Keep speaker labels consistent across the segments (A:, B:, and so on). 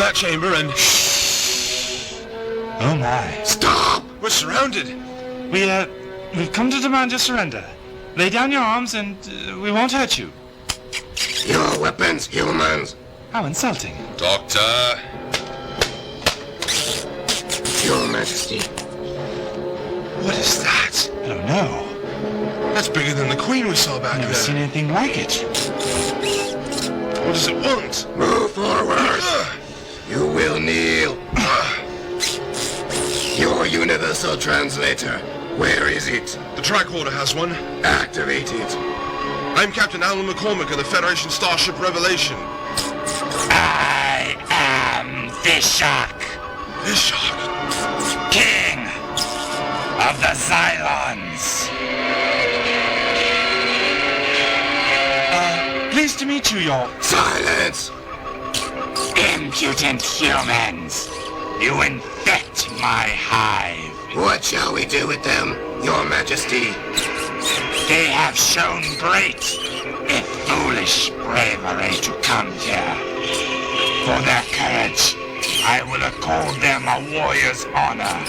A: that chamber and...
B: Oh my.
A: Stop! We're surrounded.
B: We've come to demand your surrender. Lay down your arms and we won't hurt you.
C: Your weapons, humans.
B: How insulting.
A: Doctor.
C: Your Majesty.
A: What is that?
B: I don't know.
A: That's bigger than the Queen we saw back
B: Never
A: there.
B: seen anything like it.
A: What does it want?
C: Move forward. You will kneel. Your universal translator. Where is it?
A: The tricorder has one.
C: Activate it.
A: I'm Captain Alan McCormick of the Federation Starship Revelation.
B: I am Vishak,
A: Vishak.
B: King of the Zylons. Pleased to meet you, your
C: Silence.
B: impudent humans. You infect my hive.
C: What shall we do with them, Your Majesty?
B: They have shown great, if foolish, bravery to come here. For their courage, I will accord them a warrior's honor.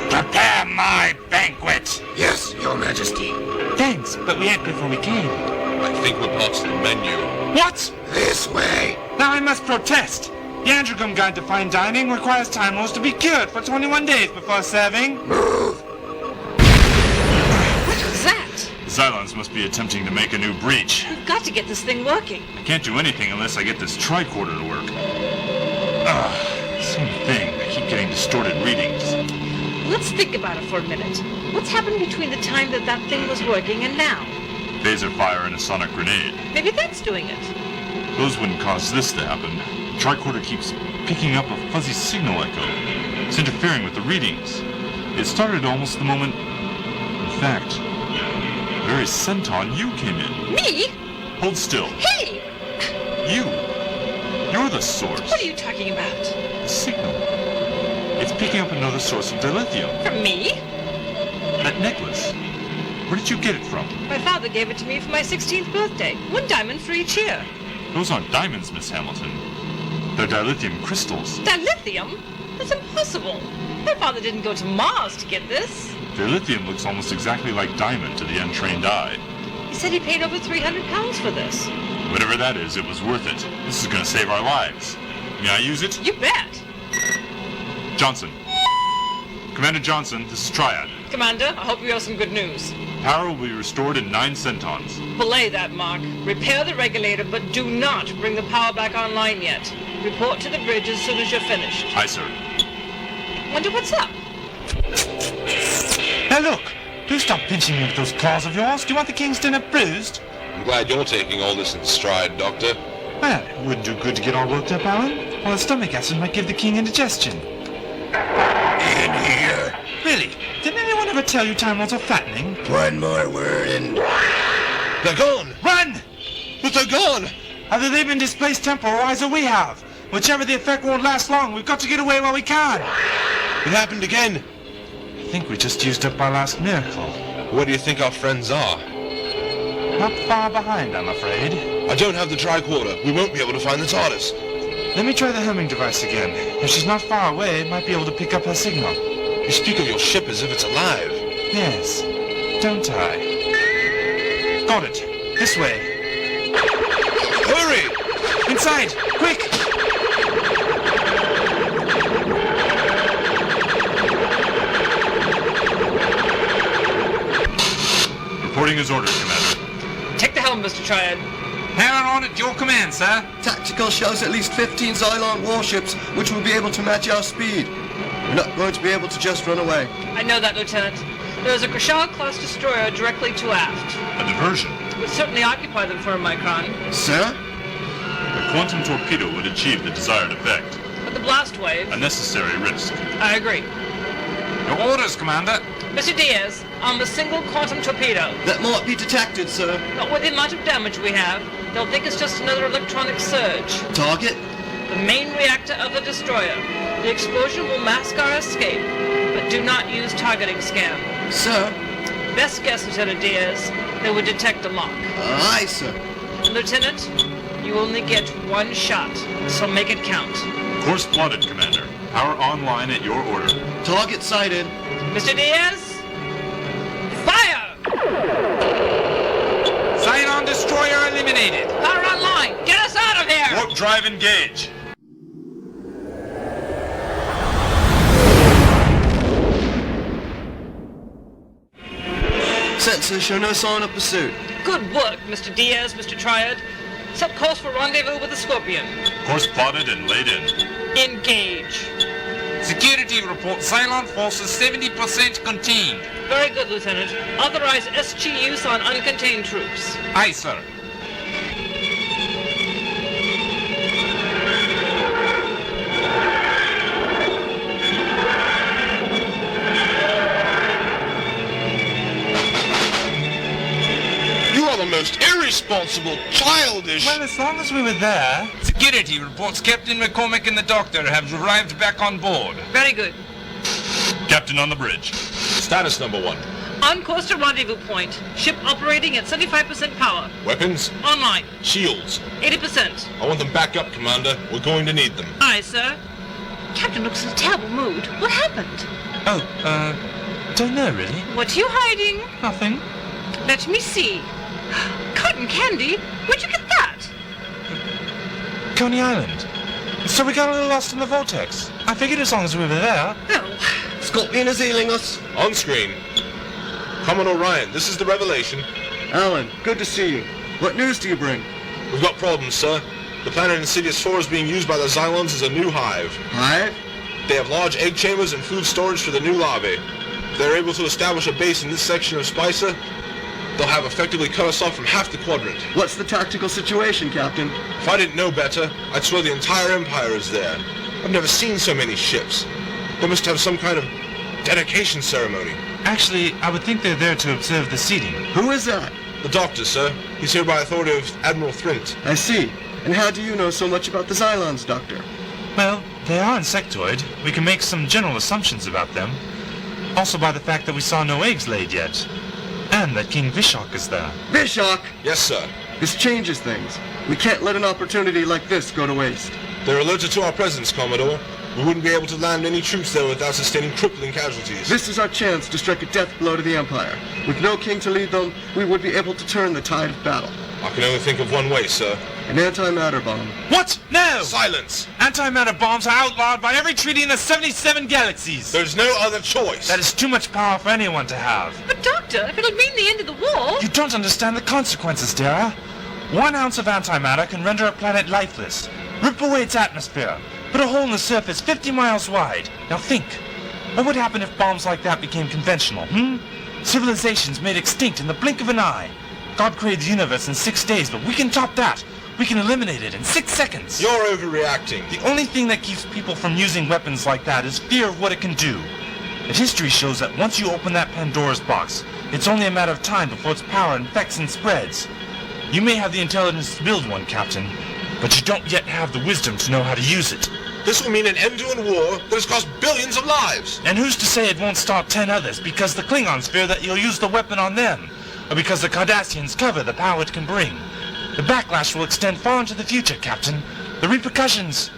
B: Prepare my banquet.
C: Yes, Your Majesty.
B: Thanks, but we ate before we came.
A: I think we're past the menu.
B: What?
C: This way.
B: Now I must protest. The Androgum Guide to Fine Dining requires Time Lords to be cured for 21 days before serving.
C: Move.
D: What was that?
E: The Zylons must be attempting to make a new breach.
D: We've got to get this thing working.
E: I can't do anything unless I get this tricorder to work. Same thing. I keep getting distorted readings.
D: Let's think about it for a minute. What's happened between the time that thing was working and now?
E: Phaser fire and a sonic grenade.
D: Maybe that's doing it.
E: Those wouldn't cause this to happen. The tricorder keeps picking up a fuzzy signal echo. It's interfering with the readings. It started almost the moment... In fact, the very centon you came in.
D: Me?
E: Hold still.
D: Hey!
E: You! You're the source.
D: What are you talking about?
E: The signal. It's picking up another source of dilithium.
D: From me?
E: That necklace. Where did you get it from?
D: My father gave it to me for my 16th birthday. 1 diamond for each year.
E: Those aren't diamonds, Miss Hamilton. They're dilithium crystals.
D: Dilithium? That's impossible. My father didn't go to Mars to get this.
E: Dilithium looks almost exactly like diamond to the untrained eye.
D: He said he paid over 300 pounds for this.
E: Whatever that is, it was worth it. This is going to save our lives. May I use it?
D: You bet.
E: Johnson. Commander Johnson, this is Triyad.
D: Commander, I hope you have some good news.
E: Power will be restored in 9 centons.
D: Belay that, Mark. Repair the regulator, but do not bring the power back online yet. Report to the bridge as soon as you're finished.
E: Aye, sir.
D: Wonder what's up?
B: Now look, do stop pinching me with those claws of yours. Do you want the king's dinner bruised?
A: I'm glad you're taking all this in stride, Doctor.
B: Well, it wouldn't do good to get all worked up, Alan. Well, the stomach acid might give the king indigestion.
C: In here.
B: Really? Didn't anyone ever tell you Time Lords are fattening?
C: One more word and...
A: They're gone!
B: Run!
A: But they're gone!
B: Either they've been displaced temporal-wise or we have. Whichever the effect won't last long, we've got to get away while we can.
A: It happened again.
B: I think we just used up our last miracle.
A: Where do you think our friends are?
B: Not far behind, I'm afraid.
A: I don't have the tricorder. We won't be able to find the TARDIS.
B: Let me try the homing device again. If she's not far away, it might be able to pick up her signal.
A: You speak of your ship as if it's alive.
B: Yes, don't I? Got it. This way.
A: Hurry!
B: Inside! Quick!
E: Reporting as ordered, Commander.
D: Take the helm, Mr. Triyad.
B: Power on at your command, sir.
F: Tactical shows at least 15 Zylon warships, which will be able to match our speed. We're not going to be able to just run away.
D: I know that, Lieutenant. There is a Krashal-class destroyer directly to aft.
E: A diversion.
D: It would certainly occupy them for a micron.
F: Sir?
E: A quantum torpedo would achieve the desired effect.
D: But the blast wave...
E: A necessary risk.
D: I agree.
B: Your orders, Commander.
D: Mr. Diaz, arm a single quantum torpedo.
F: That might be detected, sir.
D: Not with the amount of damage we have. They'll think it's just another electronic surge.
F: Target?
D: The main reactor of the destroyer. The explosion will mask our escape, but do not use targeting scan.
F: Sir?
D: Best guess, Lieutenant Diaz, they would detect a lock.
F: Aye, sir.
D: Lieutenant, you only get 1 shot, so make it count.
E: Course plotted, Commander. Power online at your order.
F: Target sighted.
D: Mr. Diaz? Fire!
B: Zylon destroyer eliminated.
D: Power online! Get us out of here!
E: Warp drive engage.
F: Sensors show no sign of pursuit.
D: Good work, Mr. Diaz, Mr. Triyad. Set course for rendezvous with the Scorpion.
E: Course plotted and laid in.
D: Engage.
B: Security report Zylon forces 70% contained.
D: Very good, Lieutenant. Authorize SG use on uncontained troops.
B: Aye, sir.
A: You are the most irresponsible, childish...
B: Well, as long as we were there... Security reports Captain McCormick and the Doctor have arrived back on board.
D: Very good.
E: Captain on the bridge.
A: Status number 1.
D: On course to rendezvous point. Ship operating at 75% power.
A: Weapons?
D: Online.
A: Shields.
D: 80%.
A: I want them back up, Commander. We're going to need them.
D: Aye, sir. Captain looks in a terrible mood. What happened?
B: Don't know really.
D: What are you hiding?
B: Nothing.
D: Let me see. Cotton candy? Where'd you get that?
B: Coney Island. So we got a little lost in the vortex. I figured as long as we were there.
D: Oh,
F: Scorpion is healing us.
A: On screen. Commodore Ryan, this is the Revelation.
F: Alan, good to see you. What news do you bring?
A: We've got problems, sir. The planet Insidious 4 is being used by the Zylons as a new hive.
F: Hive?
A: They have large egg chambers and food storage for the new larvae. If they're able to establish a base in this section of Spicer, they'll have effectively cut us off from half the quadrant.
F: What's the tactical situation, Captain?
A: If I didn't know better, I'd swear the entire Empire is there. I've never seen so many ships. They must have some kind of dedication ceremony.
B: Actually, I would think they're there to observe the seating.
F: Who is that?
A: The Doctor, sir. He's here by authority of Admiral Thrint.
F: I see. And how do you know so much about the Zylons, Doctor?
B: Well, they are insectoid. We can make some general assumptions about them. Also by the fact that we saw no eggs laid yet. And that King Vishok is there.
F: Vishok!
A: Yes, sir.
F: This changes things. We can't let an opportunity like this go to waste.
A: They're alerted to our presence, Commodore. We wouldn't be able to land any troops there without sustaining crippling casualties.
F: This is our chance to strike a death blow to the Empire. With no king to lead them, we would be able to turn the tide of battle.
A: I can only think of one way, sir.
F: An antimatter bomb.
B: What? No!
A: Silence!
B: Antimatter bombs are outlawed by every treaty in the 77 galaxies.
A: There's no other choice.
B: That is too much power for anyone to have.
D: but Doctor, if it'll mean the end of the war...
B: You don't understand the consequences, Dara. 1 ounce of antimatter can render a planet lifeless, rip away its atmosphere, put a hole in the surface 50 miles wide. Now think, what would happen if bombs like that became conventional, Civilizations made extinct in the blink of an eye. God created the universe in 6 days, but we can top that. We can eliminate it in 6 seconds.
A: You're overreacting.
B: The only thing that keeps people from using weapons like that is fear of what it can do. And history shows that once you open that Pandora's box, it's only a matter of time before its power infects and spreads. You may have the intelligence to build one, Captain, but you don't yet have the wisdom to know how to use it.
A: This will mean an end to a war that has cost billions of lives.
B: And who's to say it won't start 10 others because the Klingons fear that you'll use the weapon on them, or because the Cardassians cover the power it can bring. The backlash will extend far into the future, Captain. The repercussions...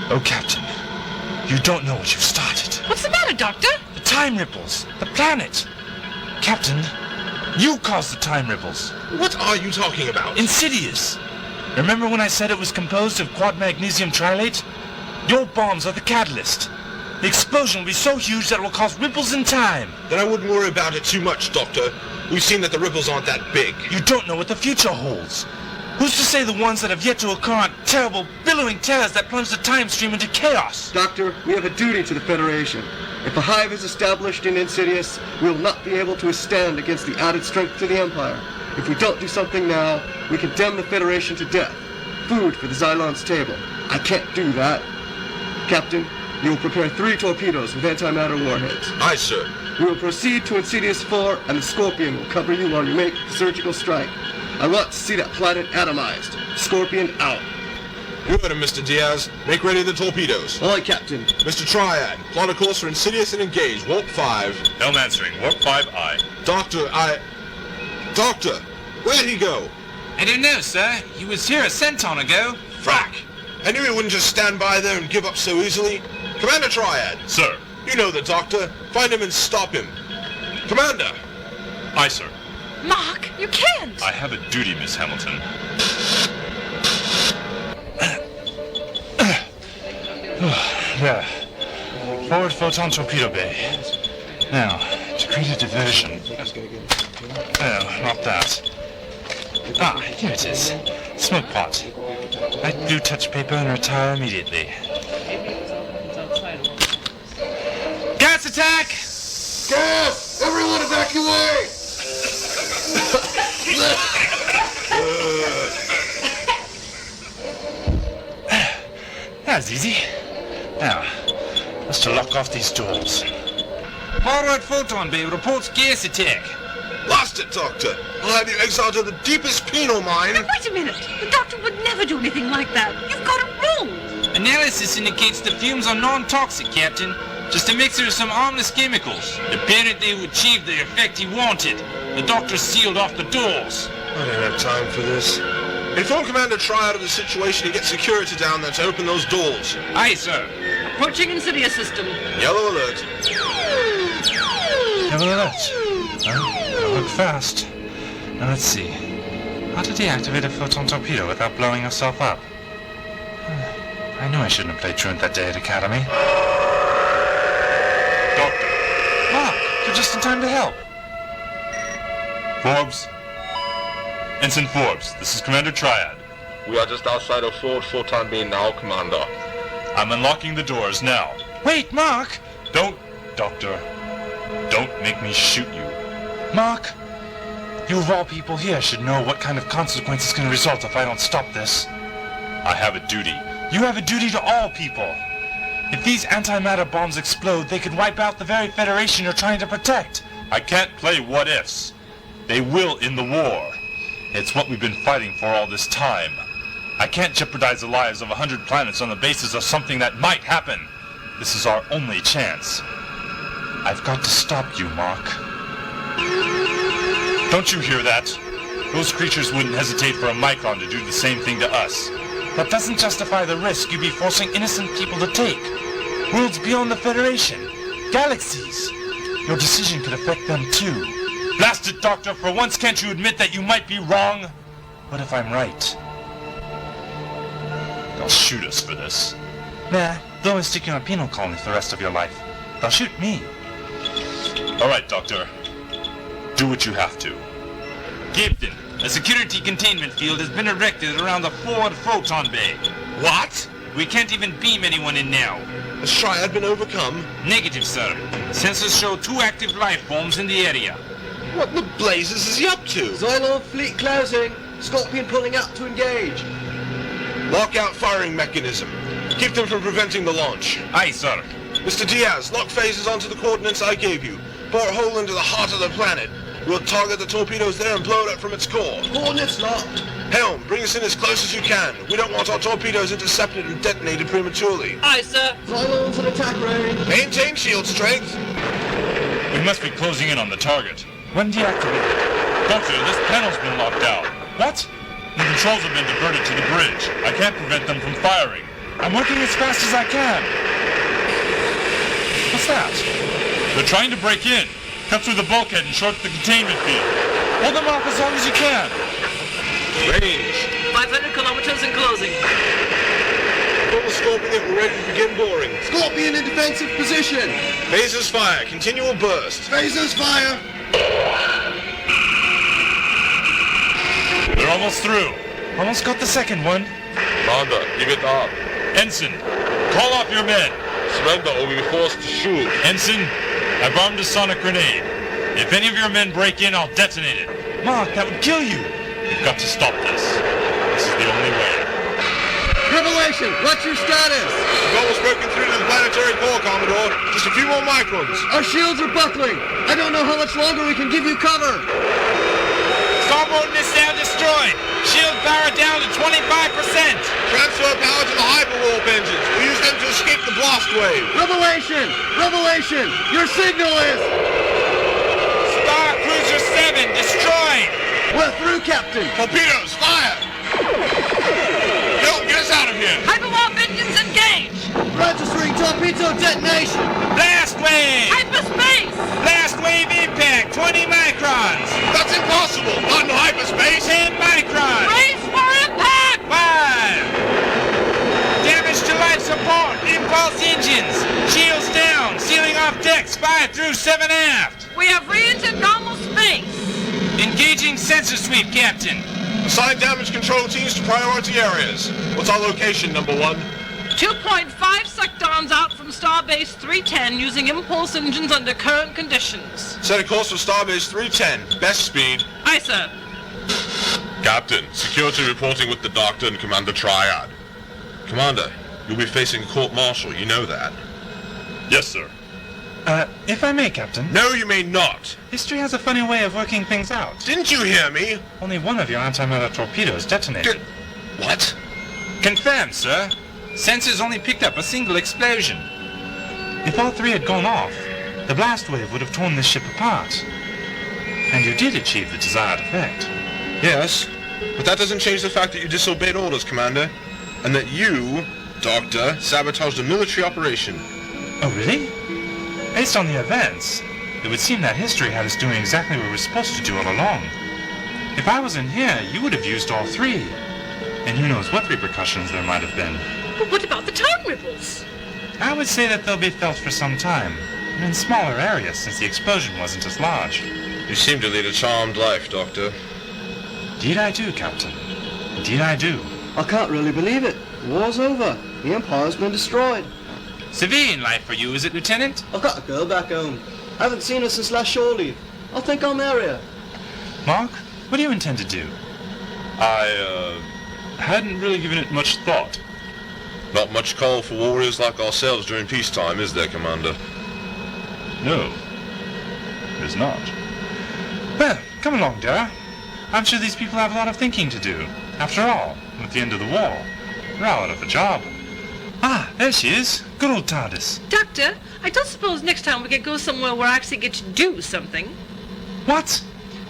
B: Oh, Captain, you don't know what you've started.
D: What's the matter, Doctor?
B: The time ripples. The planet. Captain, you caused the time ripples.
A: What are you talking about?
B: Insidious. Remember when I said it was composed of quad magnesium trilate? Your bombs are the catalyst. The explosion will be so huge that it will cause ripples in time.
A: Then I wouldn't worry about it too much, Doctor. We've seen that the ripples aren't that big.
B: You don't know what the future holds. Who's to say the ones that have yet to occur aren't terrible, billowing terrors that plunge the time stream into chaos?
F: Doctor, we have a duty to the Federation. If a hive is established in Insidious, we will not be able to withstand against the added strength to the Empire. If we don't do something now, we condemn the Federation to death. Food for the Zylon's table. I can't do that. Captain, you will prepare 3 torpedoes with antimatter warheads.
A: Aye, sir.
F: We will proceed to Insidious 4, and the Scorpion will cover you while you make the surgical strike. I want to see that planet atomized. Scorpion out.
A: You heard him, Mr. Diaz. Make ready the torpedoes.
F: Aye, Captain.
A: Mr. Triyad, plot a course for Insidious and engage. Warp 5.
E: Helm answering. Warp 5 I.
A: Doctor, Doctor! Where'd he go?
G: I don't know, sir. He was here a centon ago.
A: Frack! I knew he wouldn't just stand by there and give up so easily. Commander Triyad!
E: Sir.
A: You know the Doctor. Find him and stop him. Commander!
E: Aye, sir.
H: Mark, you can't!
E: I have a duty, Miss Hamilton. There. Forward photon torpedo bay. Now, to create a diversion. Oh, not that. Ah, here it is. Smoke pot. Light blue touch paper and retire immediately. Gas attack!
C: Gas! Everyone evacuate!
E: That's easy. Now, let's to lock off these doors.
G: Forward photon bay reports gas attack.
A: Lost it, Doctor. I'll have you exiled to the deepest penal mine.
H: Now, wait a minute. The doctor would never do anything like that. You've got it wrong.
G: Analysis indicates the fumes are non-toxic, Captain. Just a mixture of some harmless chemicals. Apparently it achieved the effect he wanted. The doctor sealed off the doors.
A: I don't have time for this. Inform Commander Triyad of the situation and get security down there to open those doors.
G: Aye, sir.
D: Approaching Insidious system.
A: Yellow alert.
E: Yellow alert. Well, work fast. Now let's see. How to deactivate a photon torpedo without blowing yourself up? I knew I shouldn't have played truant that day at Academy. Doctor. Mark, you're just in time to help. Forbes. Ensign Forbes, this is Commander Triyad.
A: We are just outside of forward photon bay now, Commander.
E: I'm unlocking the doors now. Wait, Mark! Don't, Doctor. Don't make me shoot you. Mark, you of all people here should know what kind of consequences can result if I don't stop this. I have a duty. You have a duty to all people. If these antimatter bombs explode, they could wipe out the very Federation you're trying to protect. I can't play what-ifs. They will end the war. It's what we've been fighting for all this time. I can't jeopardize the lives of 100 planets on the basis of something that might happen. This is our only chance. I've got to stop you, Mark. Don't you hear that? Those creatures wouldn't hesitate for a micron to do the same thing to us. That doesn't justify the risk you'd be forcing innocent people to take. Worlds beyond the Federation. Galaxies. Your decision could affect them too. Blast it, Doctor, for once can't you admit that you might be wrong? What if I'm right? They'll shoot us for this. Nah, they'll only stick you in a penal colony for the rest of your life. They'll shoot me. All right, Doctor. Do what you have to.
G: Captain, a security containment field has been erected around the forward photon bay.
A: What?
G: We can't even beam anyone in now.
A: Has Triyad been overcome?
G: Negative, sir. Sensors show 2 active life forms in the area.
A: What in the blazes is he up to?
F: Zylon fleet closing. Scorpion pulling out to engage.
A: Lock out firing mechanism. Keep them from preventing the launch.
G: Aye, sir.
A: Mr. Diaz, lock phases onto the coordinates I gave you. Bore a hole into the heart of the planet. We'll target the torpedoes there and blow it up from its core.
F: Coordinates locked.
A: Helm, bring us in as close as you can. We don't want our torpedoes intercepted and detonated prematurely.
D: Aye, sir.
F: Zylon's in attack range.
A: Maintain shield strength.
E: We must be closing in on the target. When deactivated? Doctor, this panel's been locked out. What? The controls have been diverted to the bridge. I can't prevent them from firing. I'm working as fast as I can. What's that? They're trying to break in. Cut through the bulkhead and short the containment field. Hold them off as long as you can.
A: Range.
D: 500 kilometers and closing.
A: Full Scorpion, we're ready to begin boring.
F: Scorpion in defensive position.
A: Phasers fire. Continual burst.
C: Phasers fire!
E: They're almost through. Almost got the second one.
A: Commander, give it up.
E: Ensign, call off your men.
A: Surrender or we'll be forced to shoot.
E: Ensign, I've armed a sonic grenade. If any of your men break in, I'll detonate it. Mark, that would kill you. You've got to stop this. This is the only way.
F: Revelation, what's your status?
A: We've almost broken through to the planetary core, Commodore. Just a few more microns.
F: Our shields are buckling. I don't know how much longer we can give you cover.
G: Starboard missile destroyed. Shield power down to 25%.
A: Transfer power to the hyperwarp engines. We'll use them to escape the blast wave.
F: Revelation! Revelation! Your signal is...
G: Star Cruiser 7 destroyed.
F: We're through, Captain!
A: Torpedoes, fire! Yo, get us out of here!
H: Hyperwarp engines engage!
F: Registering torpedo detonation!
G: Blast wave!
H: Hyperspace!
G: Blast wave impact, 20 microns!
A: That's impossible! Not in hyperspace!
G: 10 microns!
H: Brace for impact!
G: 5! Damage to life support, impulse engines! Shields down, sealing off decks 5 through 7 aft!
H: We have re-entered normal space!
G: Engaging sensor sweep, Captain!
A: Assign damage control teams to priority areas. What's our location, number 1?
H: 2.5 sectons out from Starbase 310 using impulse engines under current conditions.
A: Set a course for Starbase 310. Best speed.
H: Aye, sir.
A: Captain, security reporting with the Doctor and Commander Triyad. Commander, you'll be facing court-martial, you know that.
E: Yes, sir.
I: If I may, Captain.
A: No, you may not.
I: History has a funny way of working things out.
A: Didn't you hear me?
I: Only one of your antimatter torpedoes detonated.
A: What?
G: Confirmed, sir. Sensors only picked up a single explosion.
I: If all three had gone off, the blast wave would have torn this ship apart. And you did achieve the desired effect.
A: Yes, but that doesn't change the fact that you disobeyed orders, Commander. And that you, Doctor, sabotaged a military operation.
I: Oh, really? Based on the events, it would seem that history had us doing exactly what we were supposed to do all along. If I was in here, you would have used all three. And who knows what repercussions there might have been.
H: But what about the time ripples?
I: I would say that they'll be felt for some time, and in smaller areas since the explosion wasn't as large.
A: You seem to lead a charmed life, Doctor.
I: Indeed I do, Captain. Indeed I do.
F: I can't really believe it. The war's over. The Empire's been destroyed.
G: Civilian life for you, is it, Lieutenant?
F: I've got a girl back home. I haven't seen her since last shore leave. I think I'll marry her.
I: Mark, what do you intend to do?
E: I, hadn't really given it much thought.
A: Not much call for warriors like ourselves during peacetime, is there, Commander?
E: No, there's not.
I: Well, come along, Dara. I'm sure these people have a lot of thinking to do. After all, with the end of the war, they're all out of a job. Ah, there she is. Good old TARDIS.
H: Doctor, I don't suppose next time we could go somewhere where I actually get to do something.
I: What?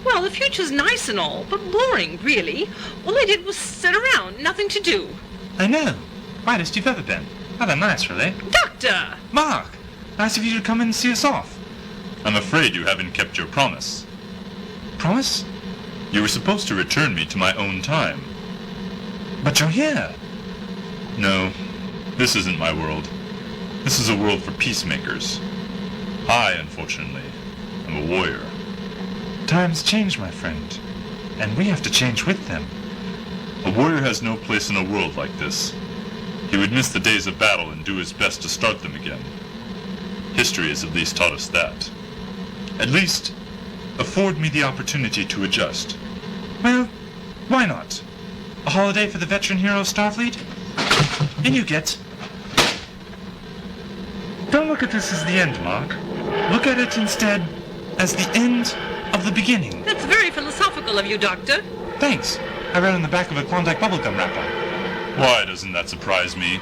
H: Well, the future's nice and all, but boring, really. All I did was sit around, nothing to do.
I: I know. Widest you've ever been. Rather nice, really.
H: Doctor!
I: Mark, nice of you to come in and see us off.
E: I'm afraid you haven't kept your promise.
I: Promise?
E: You were supposed to return me to my own time.
I: But you're here.
E: No, this isn't my world. This is a world for peacemakers. I, unfortunately, am a warrior.
I: Times change, my friend. And we have to change with them.
E: A warrior has no place in a world like this. He would miss the days of battle and do his best to start them again. History has at least taught us that. At least, afford me the opportunity to adjust.
I: Well, why not? A holiday for the veteran hero of Starfleet? In you get. Don't look at this as the end, Mark. Look at it instead as the end of the beginning.
H: That's very philosophical of you, Doctor.
I: Thanks. I read on the back of a Klondike bubblegum wrapper.
E: Why doesn't that surprise me?